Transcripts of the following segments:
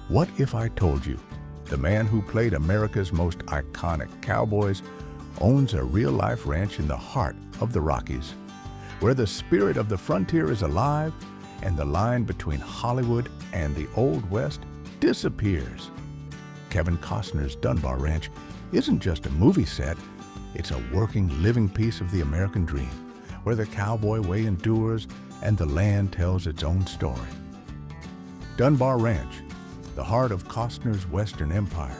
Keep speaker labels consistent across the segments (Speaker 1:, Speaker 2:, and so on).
Speaker 1: What if I told you the man who played America's most iconic cowboys owns a real-life ranch in the heart of the Rockies, where the spirit of the frontier is alive and the line between Hollywood and the Old West disappears? Kevin Costner's Dunbar Ranch isn't just a movie set, it's a working, living piece of the American dream, where the cowboy way endures and the land tells its own story. Dunbar Ranch, the heart of Costner's Western Empire.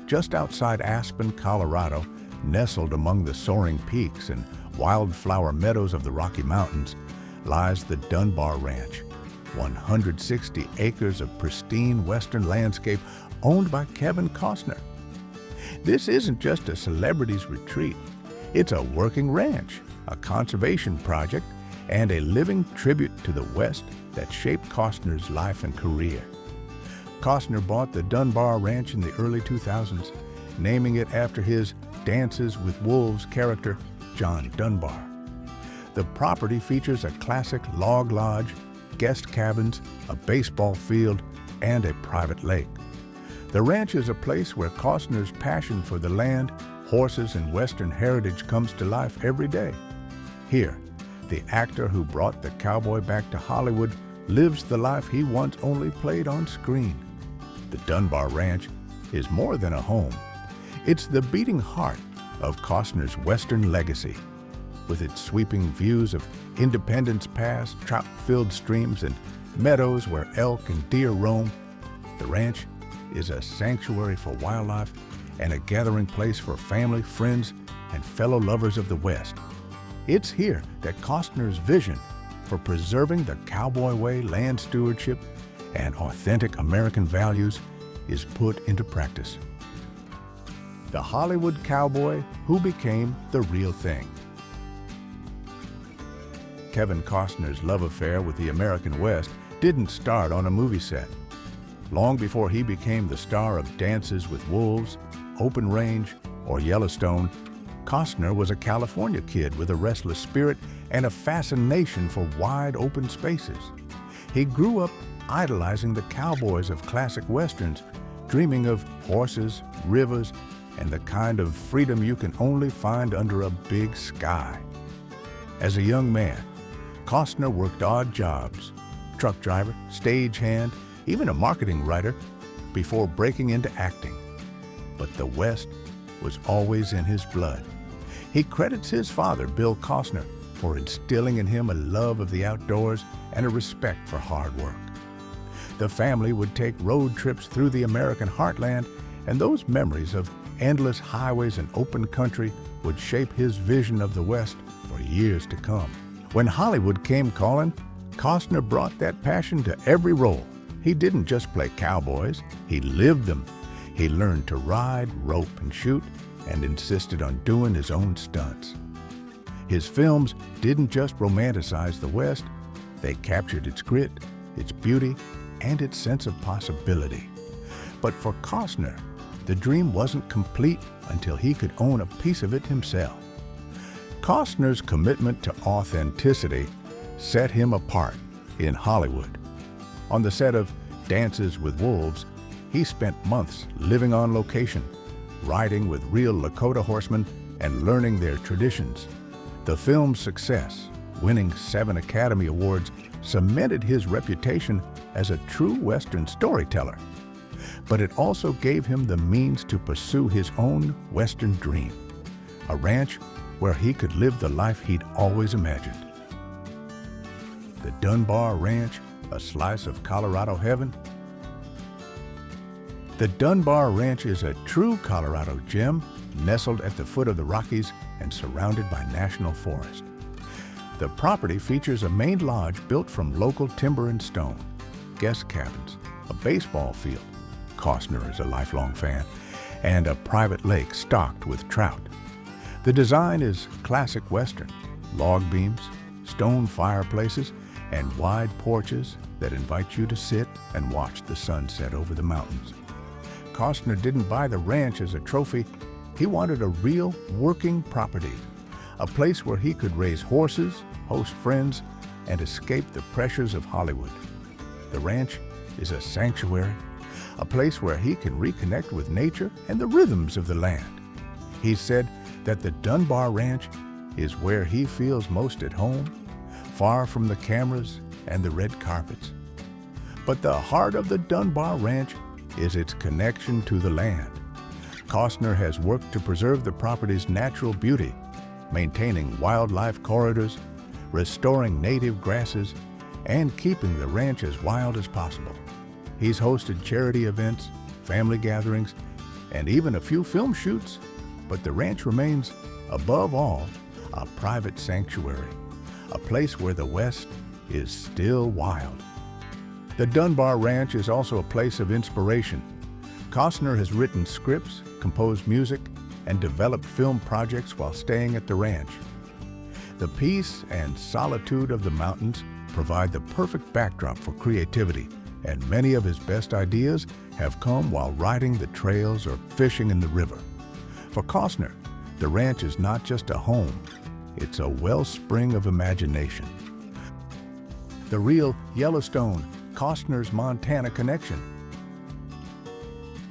Speaker 1: Just outside Aspen, Colorado, nestled among the soaring peaks and wildflower meadows of the Rocky Mountains, lies the Dunbar Ranch, 160 acres of pristine Western landscape owned by Kevin Costner. This isn't just a celebrity's retreat. It's a working ranch, a conservation project, and a living tribute to the West that shaped Costner's life and career. Costner bought the Dunbar Ranch in the early 2000s, naming it after his Dances with Wolves character, John Dunbar. The property features a classic log lodge, guest cabins, a baseball field, and a private lake. The ranch is a place where Costner's passion for the land, horses, and Western heritage comes to life every day. Here, the actor who brought the cowboy back to Hollywood lives the life he once only played on screen. The Dunbar Ranch is more than a home. It's the beating heart of Costner's Western legacy. With its sweeping views of Independence Pass, trout-filled streams, and meadows where elk and deer roam, the ranch is a sanctuary for wildlife and a gathering place for family, friends, and fellow lovers of the West. It's here that Costner's vision for preserving the cowboy way, land stewardship, and authentic American values is put into practice. The Hollywood cowboy who became the real thing. Kevin Costner's love affair with the American West didn't start on a movie set. Long before he became the star of Dances with Wolves, Open Range, or Yellowstone, Costner was a California kid with a restless spirit and a fascination for wide open spaces. He grew up idolizing the cowboys of classic westerns, dreaming of horses, rivers, and the kind of freedom you can only find under a big sky. As a young man, Costner worked odd jobs, truck driver, stagehand, even a marketing writer, before breaking into acting. But the West was always in his blood. He credits his father, Bill Costner, for instilling in him a love of the outdoors and a respect for hard work. The family would take road trips through the American heartland, and those memories of endless highways and open country would shape his vision of the West for years to come. When Hollywood came calling, Costner brought that passion to every role. He didn't just play cowboys, he lived them. He learned to ride, rope, and shoot, and insisted on doing his own stunts. His films didn't just romanticize the West, they captured its grit, its beauty, and its sense of possibility. But for Costner, the dream wasn't complete until he could own a piece of it himself. Costner's commitment to authenticity set him apart in Hollywood. On the set of Dances with Wolves, he spent months living on location, riding with real Lakota horsemen and learning their traditions. The film's success, winning 7 Academy Awards, cemented his reputation as a true Western storyteller. But it also gave him the means to pursue his own Western dream, a ranch where he could live the life he'd always imagined. The Dunbar Ranch, a slice of Colorado heaven? The Dunbar Ranch is a true Colorado gem, nestled at the foot of the Rockies and surrounded by national forest. The property features a main lodge built from local timber and stone, guest cabins, a baseball field — Costner is a lifelong fan — and a private lake stocked with trout. The design is classic Western: log beams, stone fireplaces, and wide porches that invite you to sit and watch the sunset over the mountains. Costner didn't buy the ranch as a trophy. He wanted a real, working property, a place where he could raise horses, host friends, and escape the pressures of Hollywood. The ranch is a sanctuary, a place where he can reconnect with nature and the rhythms of the land. He said that the Dunbar Ranch is where he feels most at home, far from the cameras and the red carpets. But the heart of the Dunbar Ranch is its connection to the land. Costner has worked to preserve the property's natural beauty, maintaining wildlife corridors, restoring native grasses, and keeping the ranch as wild as possible. He's hosted charity events, family gatherings, and even a few film shoots, but the ranch remains, above all, a private sanctuary, a place where the West is still wild. The Dunbar Ranch is also a place of inspiration. Costner has written scripts, composed music, and developed film projects while staying at the ranch. The peace and solitude of the mountains provide the perfect backdrop for creativity, and many of his best ideas have come while riding the trails or fishing in the river. For Costner, the ranch is not just a home, it's a wellspring of imagination. The real Yellowstone, Costner's Montana connection.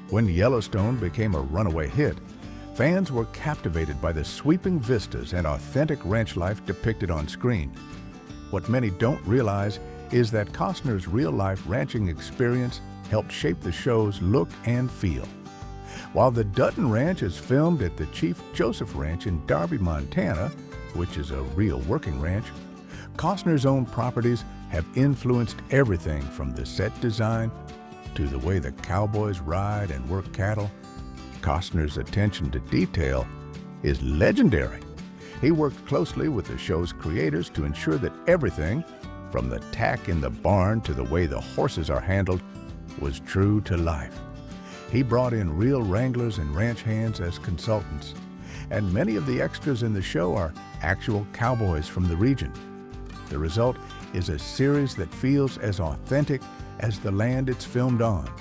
Speaker 1: When Yellowstone became a runaway hit, fans were captivated by the sweeping vistas and authentic ranch life depicted on screen. What many don't realize is that Costner's real-life ranching experience helped shape the show's look and feel. While the Dutton Ranch is filmed at the Chief Joseph Ranch in Darby, Montana, which is a real working ranch, Costner's own properties have influenced everything from the set design to the way the cowboys ride and work cattle. Costner's attention to detail is legendary. He worked closely with the show's creators to ensure that everything, from the tack in the barn to the way the horses are handled, was true to life. He brought in real wranglers and ranch hands as consultants, and many of the extras in the show are actual cowboys from the region. The result is a series that feels as authentic as the land it's filmed on.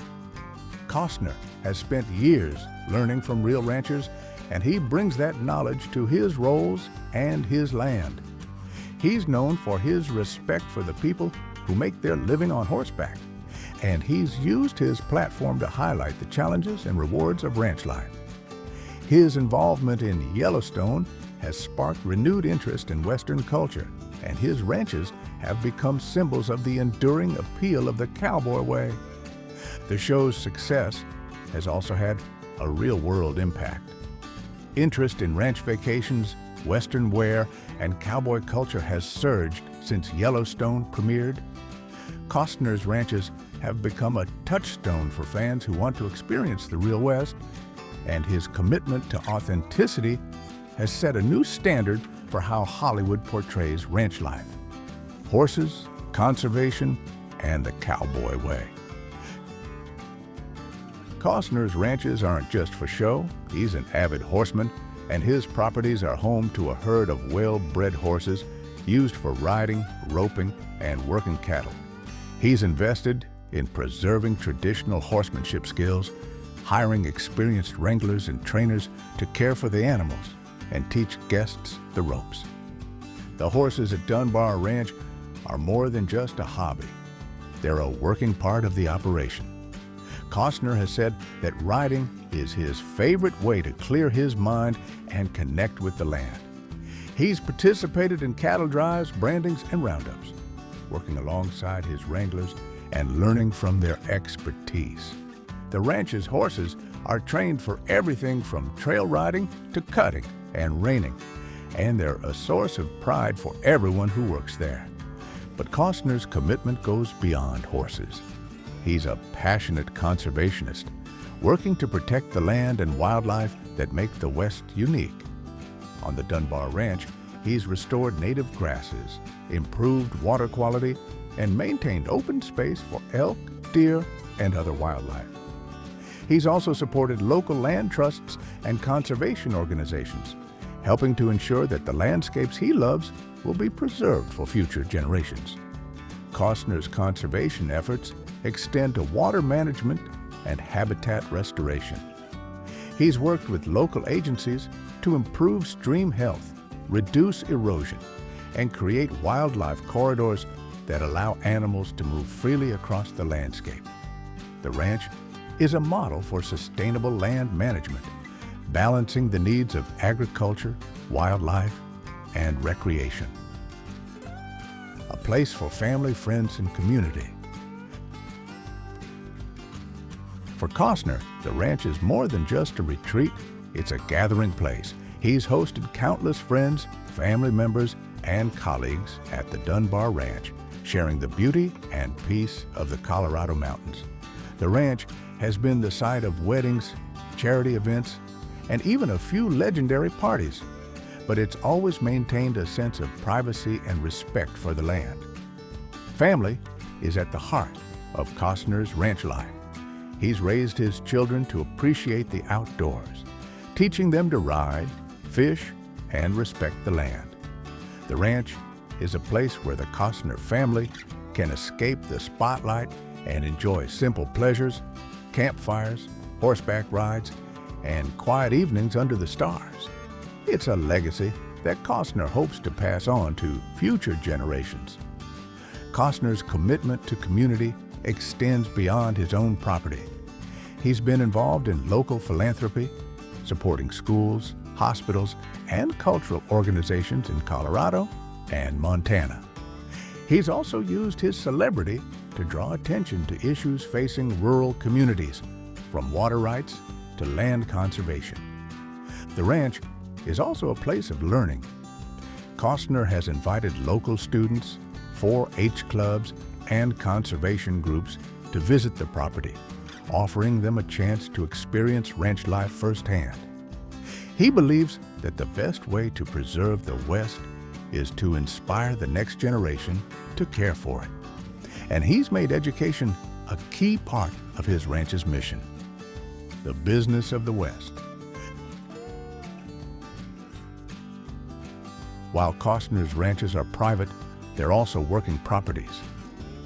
Speaker 1: Costner has spent years learning from real ranchers, and he brings that knowledge to his roles and his land. He's known for his respect for the people who make their living on horseback, and he's used his platform to highlight the challenges and rewards of ranch life. His involvement in Yellowstone has sparked renewed interest in Western culture, and his ranches have become symbols of the enduring appeal of the cowboy way. The show's success has also had a real-world impact. Interest in ranch vacations, Western wear, and cowboy culture has surged since Yellowstone premiered. Costner's ranches have become a touchstone for fans who want to experience the real West, and his commitment to authenticity has set a new standard for how Hollywood portrays ranch life. Horses, conservation, and the cowboy way. Costner's ranches aren't just for show. He's an avid horseman, and his properties are home to a herd of well-bred horses used for riding, roping, and working cattle. He's invested in preserving traditional horsemanship skills, hiring experienced wranglers and trainers to care for the animals and teach guests the ropes. The horses at Dunbar Ranch are more than just a hobby. They're a working part of the operation. Costner has said that riding is his favorite way to clear his mind and connect with the land. He's participated in cattle drives, brandings, and roundups, working alongside his wranglers and learning from their expertise. The ranch's horses are trained for everything from trail riding to cutting and reining, and they're a source of pride for everyone who works there. But Costner's commitment goes beyond horses. He's a passionate conservationist, working to protect the land and wildlife that make the West unique. On the Dunbar Ranch, he's restored native grasses, improved water quality, and maintained open space for elk, deer, and other wildlife. He's also supported local land trusts and conservation organizations, helping to ensure that the landscapes he loves will be preserved for future generations. Costner's conservation efforts extend to water management and habitat restoration. He's worked with local agencies to improve stream health, reduce erosion, and create wildlife corridors that allow animals to move freely across the landscape. The ranch is a model for sustainable land management, balancing the needs of agriculture, wildlife, and recreation. A place for family, friends, and community. For Costner, the ranch is more than just a retreat, it's a gathering place. He's hosted countless friends, family members, and colleagues at the Dunbar Ranch, sharing the beauty and peace of the Colorado mountains. The ranch has been the site of weddings, charity events, and even a few legendary parties, but it's always maintained a sense of privacy and respect for the land. Family is at the heart of Costner's ranch life. He's raised his children to appreciate the outdoors, teaching them to ride, fish, and respect the land. The ranch is a place where the Costner family can escape the spotlight and enjoy simple pleasures, campfires, horseback rides, and quiet evenings under the stars. It's a legacy that Costner hopes to pass on to future generations. Costner's commitment to community extends beyond his own property. He's been involved in local philanthropy, supporting schools, hospitals, and cultural organizations in Colorado and Montana. He's also used his celebrity to draw attention to issues facing rural communities, from water rights to land conservation. The ranch is also a place of learning. Costner has invited local students, 4-H clubs, and conservation groups to visit the property, offering them a chance to experience ranch life firsthand. He believes that the best way to preserve the West is to inspire the next generation to care for it. And he's made education a key part of his ranch's mission. The business of the West. While Costner's ranches are private, they're also working properties.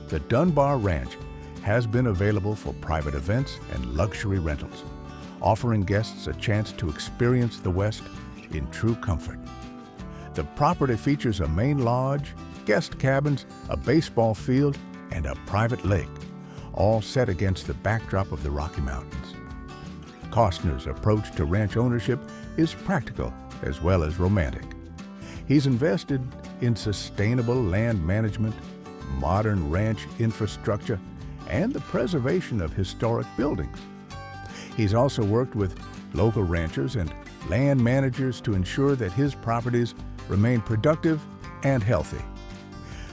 Speaker 1: The Dunbar Ranch has been available for private events and luxury rentals, offering guests a chance to experience the West in true comfort. The property features a main lodge, guest cabins, a baseball field, and a private lake, all set against the backdrop of the Rocky Mountains. Costner's approach to ranch ownership is practical as well as romantic. He's invested in sustainable land management, modern ranch infrastructure, and the preservation of historic buildings. He's also worked with local ranchers and land managers to ensure that his properties remain productive and healthy.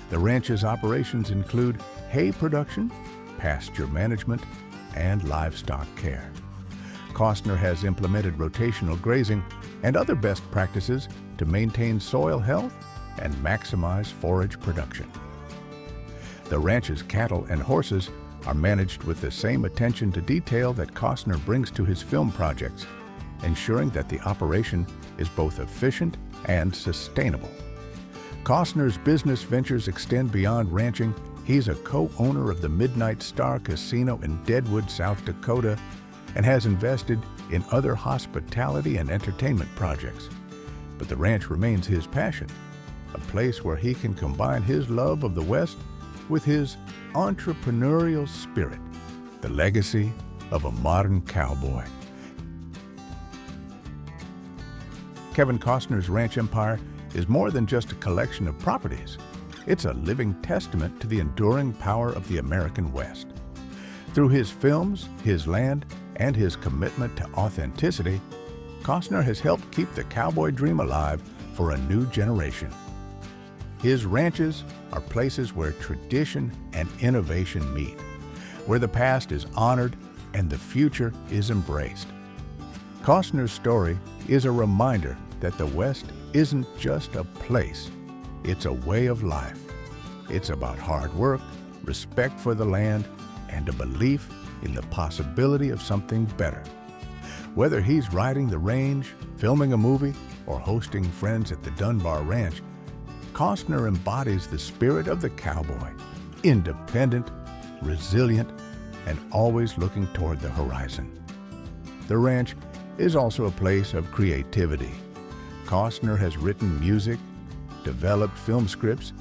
Speaker 1: The ranch's operations include hay production, pasture management, and livestock care. Costner has implemented rotational grazing and other best practices to maintain soil health and maximize forage production. The ranch's cattle and horses are managed with the same attention to detail that Costner brings to his film projects, ensuring that the operation is both efficient and sustainable. Costner's business ventures extend beyond ranching. He's a co-owner of the Midnight Star Casino in Deadwood, South Dakota, and has invested in other hospitality and entertainment projects. But the ranch remains his passion, a place where he can combine his love of the West with his entrepreneurial spirit, the legacy of a modern cowboy. Kevin Costner's ranch empire is more than just a collection of properties. It's a living testament to the enduring power of the American West. Through his films, his land, and his commitment to authenticity, Costner has helped keep the cowboy dream alive for a new generation. His ranches are places where tradition and innovation meet, where the past is honored and the future is embraced. Costner's story is a reminder that the West isn't just a place, it's a way of life. It's about hard work, respect for the land, and a belief in the possibility of something better. Whether he's riding the range, filming a movie, or hosting friends at the Dunbar Ranch, Costner embodies the spirit of the cowboy, independent, resilient, and always looking toward the horizon. The ranch is also a place of creativity. Costner has written music, developed film scripts,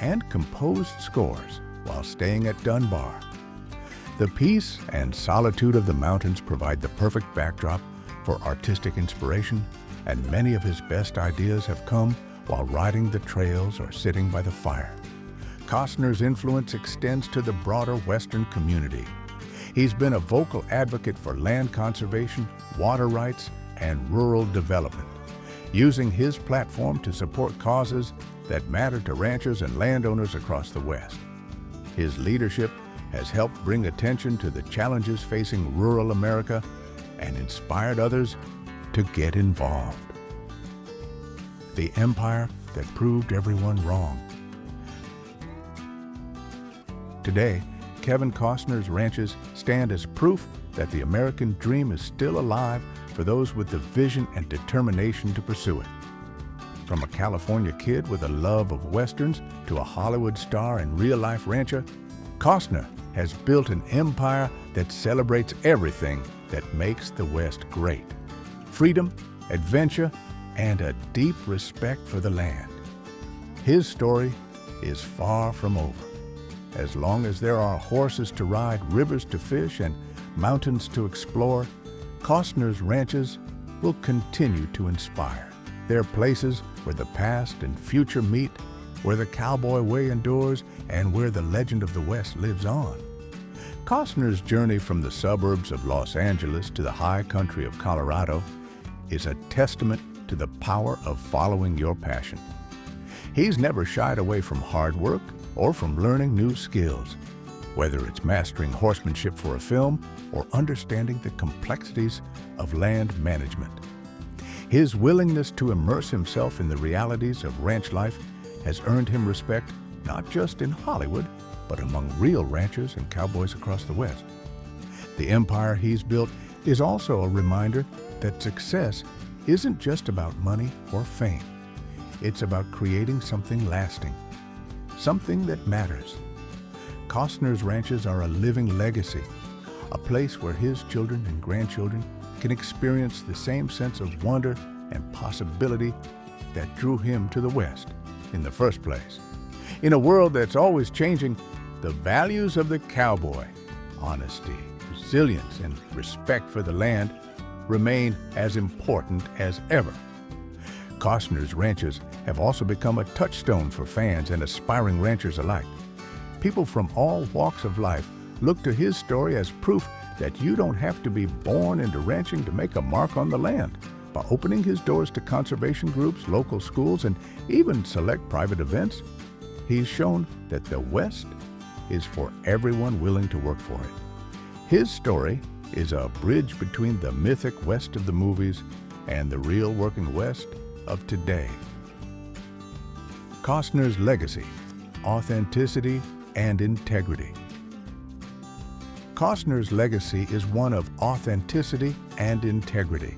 Speaker 1: and composed scores while staying at Dunbar. The peace and solitude of the mountains provide the perfect backdrop for artistic inspiration, and many of his best ideas have come while riding the trails or sitting by the fire. Costner's influence extends to the broader Western community. He's been a vocal advocate for land conservation, water rights, and rural development, using his platform to support causes that matter to ranchers and landowners across the West. His leadership has helped bring attention to the challenges facing rural America and inspired others to get involved. The empire that proved everyone wrong. Today, Kevin Costner's ranches stand as proof that the American dream is still alive for those with the vision and determination to pursue it. From a California kid with a love of Westerns to a Hollywood star and real-life rancher, Costner has built an empire that celebrates everything that makes the West great: freedom, adventure, and a deep respect for the land. His story is far from over. As long as there are horses to ride, rivers to fish, and mountains to explore, Costner's ranches will continue to inspire. They're places where the past and future meet, where the cowboy way endures, and where the legend of the West lives on. Costner's journey from the suburbs of Los Angeles to the high country of Colorado is a testament to the power of following your passion. He's never shied away from hard work or from learning new skills, whether it's mastering horsemanship for a film or understanding the complexities of land management. His willingness to immerse himself in the realities of ranch life has earned him respect not just in Hollywood, but among real ranchers and cowboys across the West. The empire he's built is also a reminder that success isn't just about money or fame. It's about creating something lasting, something that matters. Costner's ranches are a living legacy, a place where his children and grandchildren can experience the same sense of wonder and possibility that drew him to the West in the first place. In a world that's always changing, the values of the cowboy, honesty, resilience, and respect for the land, remain as important as ever. Costner's ranches have also become a touchstone for fans and aspiring ranchers alike. People from all walks of life look to his story as proof that you don't have to be born into ranching to make a mark on the land. By opening his doors to conservation groups, local schools, and even select private events, he's shown that the West is for everyone willing to work for it. His story is a bridge between the mythic West of the movies and the real working West of today. Costner's legacy: authenticity and integrity. Costner's legacy is one of authenticity and integrity.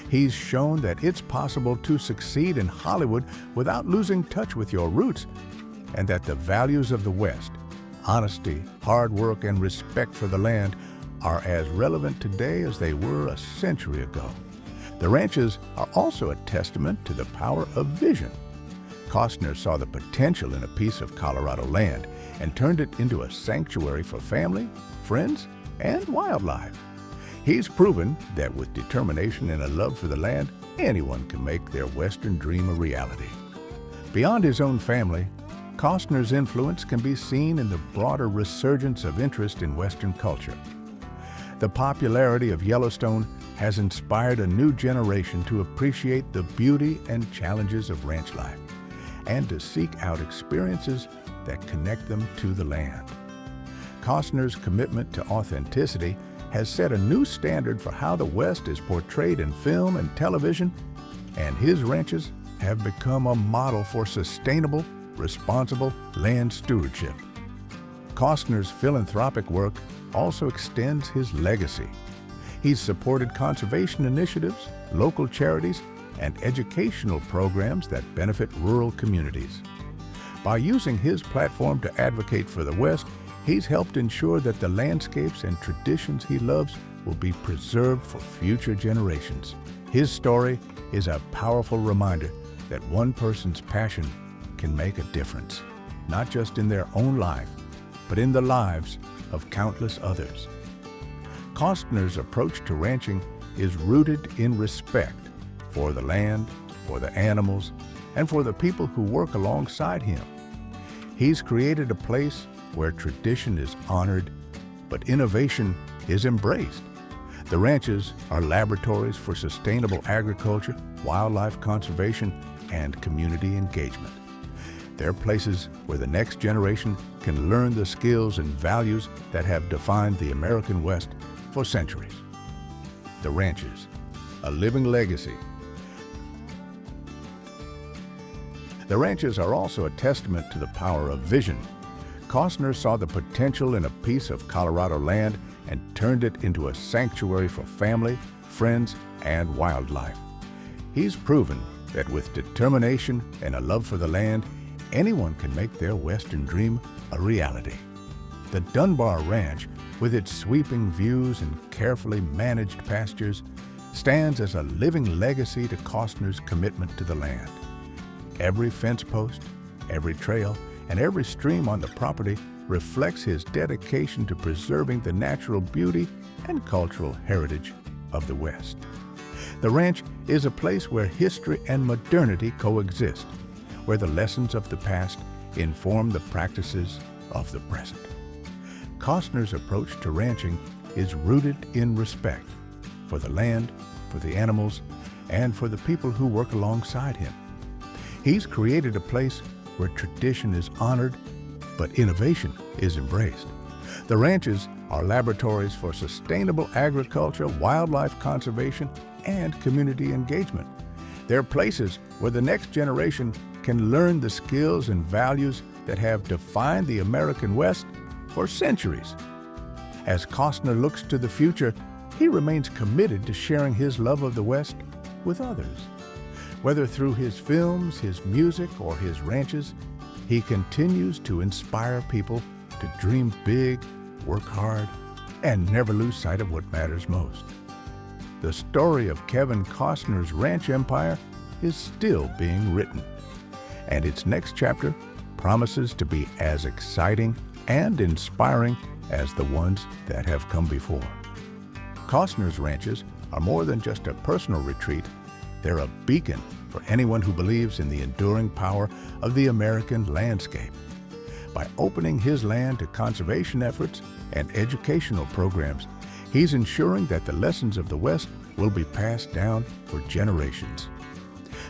Speaker 1: He's shown that it's possible to succeed in Hollywood without losing touch with your roots, and that the values of the West, honesty, hard work, and respect for the land, are as relevant today as they were a century ago. The ranches are also a testament to the power of vision. Costner saw the potential in a piece of Colorado land and turned it into a sanctuary for family, friends, and wildlife. He's proven that with determination and a love for the land, anyone can make their Western dream a reality. Beyond his own family, Costner's influence can be seen in the broader resurgence of interest in Western culture. The popularity of Yellowstone has inspired a new generation to appreciate the beauty and challenges of ranch life, and to seek out experiences that connect them to the land. Costner's commitment to authenticity has set a new standard for how the West is portrayed in film and television, and his ranches have become a model for sustainable, responsible land stewardship. Costner's philanthropic work also extends his legacy. He's supported conservation initiatives, local charities, and educational programs that benefit rural communities. By using his platform to advocate for the West, he's helped ensure that the landscapes and traditions he loves will be preserved for future generations. His story is a powerful reminder that one person's passion can make a difference. not just in their own life, but in the lives of countless others. Costner's approach to ranching is rooted in respect for the land, for the animals, and for the people who work alongside him. He's created a place where tradition is honored, but innovation is embraced. The ranches are laboratories for sustainable agriculture, wildlife conservation, and community engagement. They're places where the next generation can learn the skills and values that have defined the American West for centuries. The ranches, a living legacy. The ranches are also a testament to the power of vision. Costner saw the potential in a piece of Colorado land and turned it into a sanctuary for family, friends, and wildlife. He's proven that with determination and a love for the land, anyone can make their Western dream a reality. The Dunbar Ranch, with its sweeping views and carefully managed pastures, stands as a living legacy to Costner's commitment to the land. Every fence post, every trail, and every stream on the property reflects his dedication to preserving the natural beauty and cultural heritage of the West. The ranch is a place where history and modernity coexist, where the lessons of the past inform the practices of the present. Costner's approach to ranching is rooted in respect for the land, for the animals, and for the people who work alongside him. He's created a place where tradition is honored, but innovation is embraced. The ranches are laboratories for sustainable agriculture, wildlife conservation, and community engagement. They're places where the next generation can learn the skills and values that have defined the American West for centuries. As Costner looks to the future, he remains committed to sharing his love of the West with others. Whether through his films, his music, or his ranches, he continues to inspire people to dream big, work hard, and never lose sight of what matters most. The story of Kevin Costner's ranch empire is still being written, and its next chapter promises to be as exciting and inspiring as the ones that have come before. Costner's ranches are more than just a personal retreat. They're a beacon for anyone who believes in the enduring power of the American landscape. By opening his land to conservation efforts and educational programs, he's ensuring that the lessons of the West will be passed down for generations.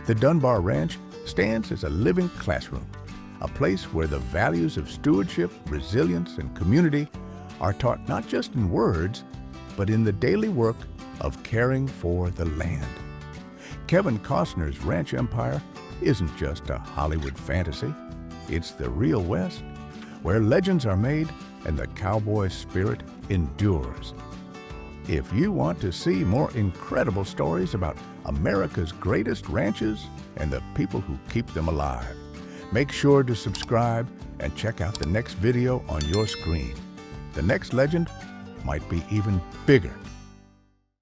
Speaker 1: The Dunbar Ranch stands as a living classroom, a place where the values of stewardship, resilience, and community are taught not just in words, but in the daily work of caring for the land. Kevin Costner's ranch empire isn't just a Hollywood fantasy. It's the real West, where legends are made and the cowboy spirit endures. If you want to see more incredible stories about America's greatest ranches and the people who keep them alive, make sure to subscribe and check out the next video on your screen. The next legend might be even bigger